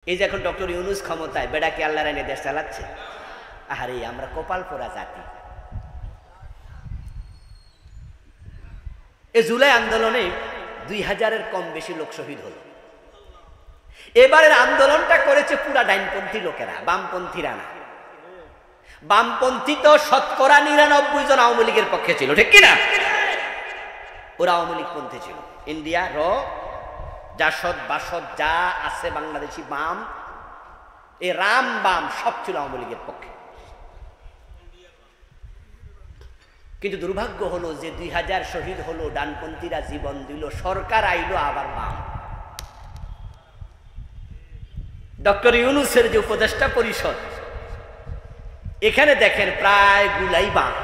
এই যে এখন ডক্টর ইউনূস ক্ষমতায়, বেড়া কি আল্লাহর আইনে দেশ চালাচ্ছে? আরে আমরা কপাল পোড়া জাতি। এই জুলাই আন্দোলনে 2000-এর কম বেশি লোক শহীদ হল। এবারের আন্দোলনটা করেছে পুরা ডাইনপন্থী লোকেরা, বামপন্থীরা না। বামপন্থী তো শতকরা 99 জন আওয়ামী লীগের পক্ষে ছিল, ঠিক কিনা? ওরা আওয়ামী লীগ পন্থী ছিল। ইন্ডিয়া র জাসদ বাসদ যা আছে বাংলাদেশি বাম, এই রাম বাম সব ছিল আওয়ামী লীগের পক্ষে। কিন্তু দুর্ভাগ্য হলো যে 2000 শহীদ হলো, ডানপন্থীরা জীবন দিল, সরকার আইলো আবার বাম। ডক্টর ইউনূসের যে উপদেষ্টা পরিষদ, এখানে দেখেন প্রায় গুলাই বাম।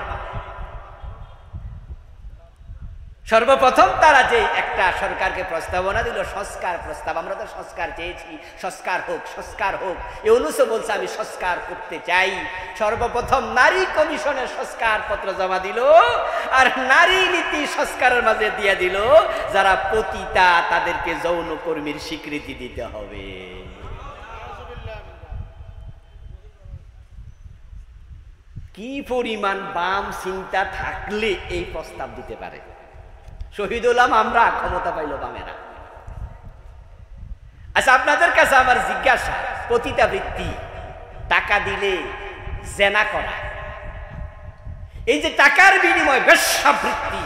সর্বপ্রথম তারা যে একটা সরকারকে প্রস্তাবনা দিল, সংস্কার প্রস্তাব, আমরা তো সংস্কার চেয়েছি, সংস্কার হোক, সংস্কার হোক। ইউনূসও বলছে আমি সংস্কার করতে চাই। সর্বপ্রথম নারী কমিশনের সংস্কার পত্র জমা দিল, আর নারী নীতি সংস্কারের মাঝে দিয়ে দিল যারা পতিতা তাদেরকে যৌনকর্মীর স্বীকৃতি দিতে হবে। কি পরিমাণ বাম চিন্তা থাকলে এই প্রস্তাব দিতে পারে? শহীদ হলাম আমরা, ক্ষমতা পাইল বামেরা। আচ্ছা, আপনাদের কাছে আমার জিজ্ঞাসা, পতিতাবৃত্তি, টাকা দিলে জেনা করা, এই যে টাকার বিনিময় বেশ্যাবৃত্তি,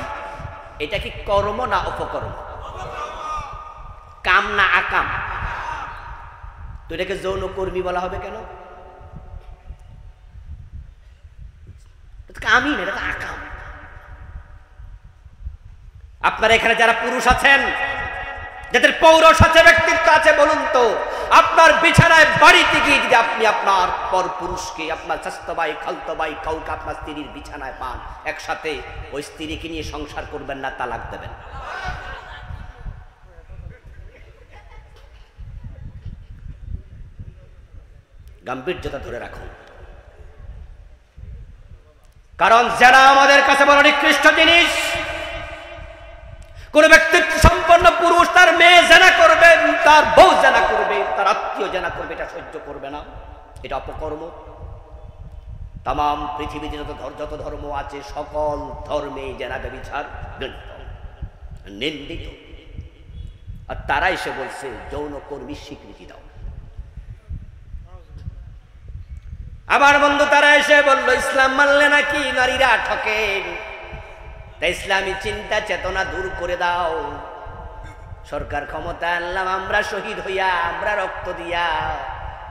এটা কি কর্ম না অপকর্ম? কাম না আকাম? তো এটাকে যৌনকর্মী বলা হবে কেন? কামই না, এটা তো আকাম। আপনারা এখানে যারা পুরুষ আছেন, যাদের পৌরষ আছে, ব্যক্তিত্ব আছে, বলুন তো আপনার বিছানায় বাড়িতে গিয়ে যদি আপনি আপনার পর পুরুষকে, আপনার চাচতো ভাই, খালতো ভাই, কাউকে আপনার স্ত্রীর বিছানায় পান, একসাথে ওই স্ত্রীকে নিয়ে সংসার করবেন না, তালাক দেবেন? গাম্ভীর্যতা ধরে রাখুন, কারণ যারা আমাদের কাছে বড় নিকৃষ্ট জিনিস। কোন ব্যক্তিত্ব সম্পন্ন পুরুষ তার মেয়ে জেনা করবে, তার বউ জেনা করবে, তার আত্মীয় জেনা করবে, এটা সহ্য করবে না, এটা অপকর্ম। তাম পৃথিবীতে যত ধর্ম আছে সকল ধর্মে জেনা ব্যভিচার নিন্দিত। আর তারা এসে বলছে যৌনকর্মীর স্বীকৃতি দাও। আমার বন্ধু তারা এসে বলল ইসলাম মানলে নাকি নারীরা ঠকে, তাই ইসলামী চিন্তা চেতনা দূর করে দাও। সরকার ক্ষমতা আনলাম আমরা শহীদ হইয়া, আমরা রক্ত দিয়া,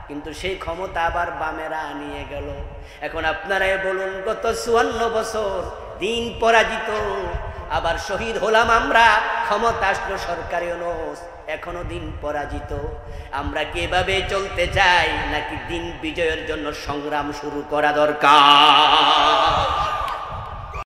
কিন্তু সেই ক্ষমতা আবার বামেরা নিয়ে গেল। এখন আপনারাই বলুন, গত 54 বছর দিন পরাজিত, আবার শহীদ হলাম আমরা, ক্ষমতা আসলো সরকারি অনুষ, এখনো দিন পরাজিত। আমরা কিভাবে চলতে চাই, নাকি দিন বিজয়ের জন্য সংগ্রাম শুরু করা দরকার?